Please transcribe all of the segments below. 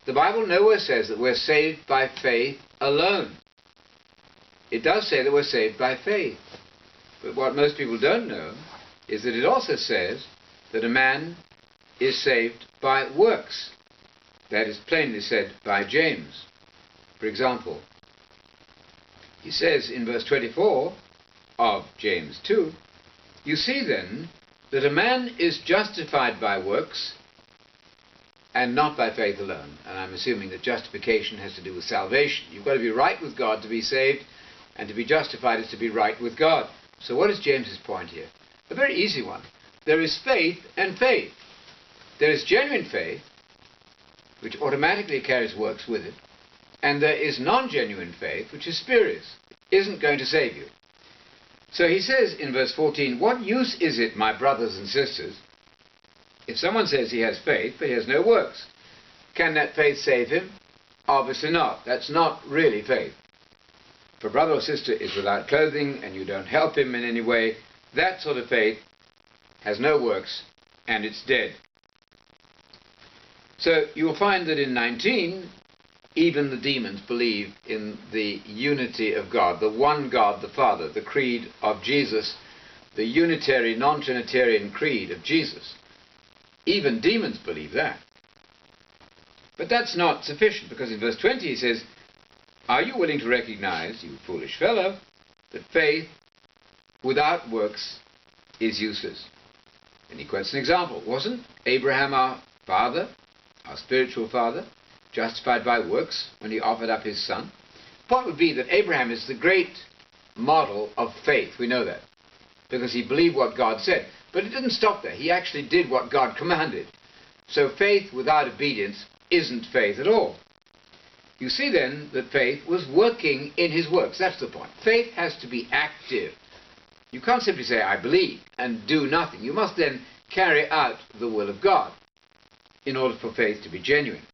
The Bible nowhere says that we're saved by faith alone. It does say that we're saved by faith. But what most people don't know is that it also says that a man is saved by works. That is plainly said by James. For example, he says in verse 24 of James 2, "You see then that a man is justified by works and not by faith alone." And I'm assuming that justification has to do with salvation. You've got to be right with God to be saved, and to be justified is to be right with God. So what is James's point here? A very easy one. There is faith and faith. There is genuine faith, which automatically carries works with it, and there is non-genuine faith, which is spurious, isn't going to save you. So he says in verse 14, "What use is it, my brothers and sisters, if someone says he has faith, but he has no works? Can that faith save him? Obviously not. That's not really faith. If a brother or sister is without clothing and you don't help him in any way, that sort of faith has no works and it's dead." So you will find that in 19, even the demons believe in the unity of God, the one God, the Father, the creed of Jesus, the unitary, non-Trinitarian creed of Jesus. Even demons believe that. But that's not sufficient, because in verse 20 he says, "Are you willing to recognize, you foolish fellow, that faith without works is useless?" And he quotes an example. Wasn't Abraham our father, our spiritual father, justified by works when he offered up his son? The point would be that Abraham is the great model of faith. We know that, because he believed what God said. But it didn't stop there. He actually did what God commanded. So faith without obedience isn't faith at all. You see then that faith was working in his works. That's the point. Faith has to be active. You can't simply say, "I believe," and do nothing. You must then carry out the will of God in order for faith to be genuine.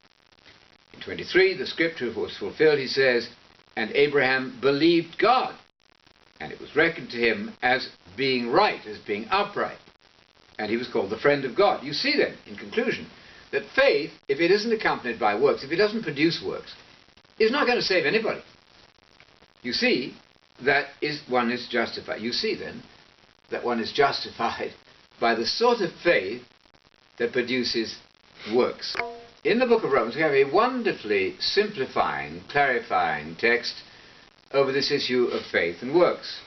In 23, the scripture was fulfilled. He says, "And Abraham believed God, and it was reckoned to him as being right," as being upright. And he was called the friend of God. You see then, in conclusion, that faith, if it isn't accompanied by works, if it doesn't produce works, is not going to save anybody. You see that one is justified. You see then that one is justified by the sort of faith that produces works. In the book of Romans, we have a wonderfully simplifying, clarifying text over this issue of faith and works.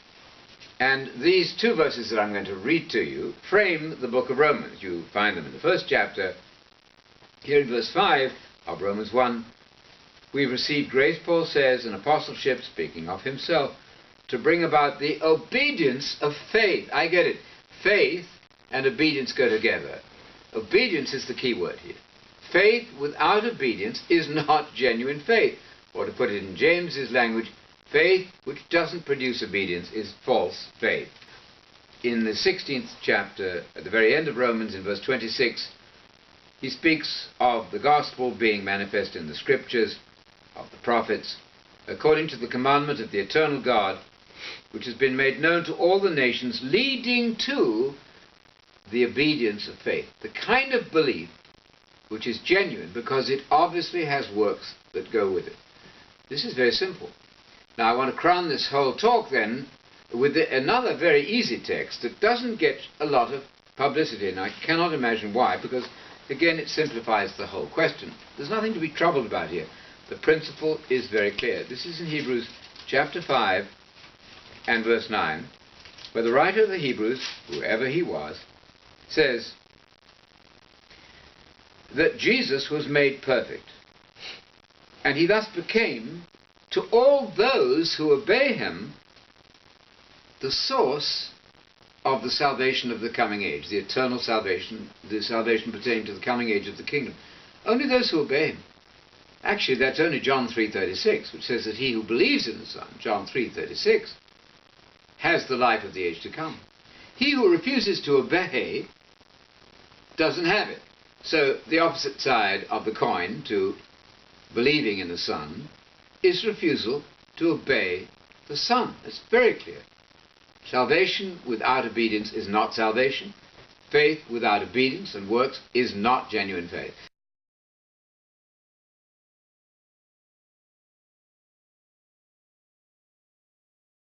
And these two verses that I'm going to read to you frame the book of Romans. You find them in the first chapter. Here in verse 5 of Romans 1, "We've received grace," Paul says, "and apostleship," speaking of himself, "to bring about the obedience of faith." I get it. Faith and obedience go together. Obedience is the key word here. Faith without obedience is not genuine faith. Or to put it in James's language, faith which doesn't produce obedience is false faith. In the 16th chapter, at the very end of Romans, in verse 26, he speaks of the gospel being manifest in the scriptures, of the prophets, according to the commandment of the eternal God, which has been made known to all the nations, leading to the obedience of faith. The kind of belief which is genuine because it obviously has works that go with it. This is very simple. Now I want to crown this whole talk then with another very easy text that doesn't get a lot of publicity, and I cannot imagine why, because again it simplifies the whole question. There's nothing to be troubled about here. The principle is very clear. This is in Hebrews chapter 5 and verse 9, where the writer of the Hebrews, whoever he was, says that Jesus was made perfect, and he thus became, to all those who obey him, the source of the salvation of the coming age, the eternal salvation, the salvation pertaining to the coming age of the kingdom. Only those who obey him. Actually, that's only John 3:36, which says that he who believes in the Son, John 3:36, has the life of the age to come. He who refuses to obey doesn't have it. So the opposite side of the coin to believing in the Son is refusal to obey the Son. It's very clear. Salvation without obedience is not salvation. Faith without obedience and works is not genuine faith.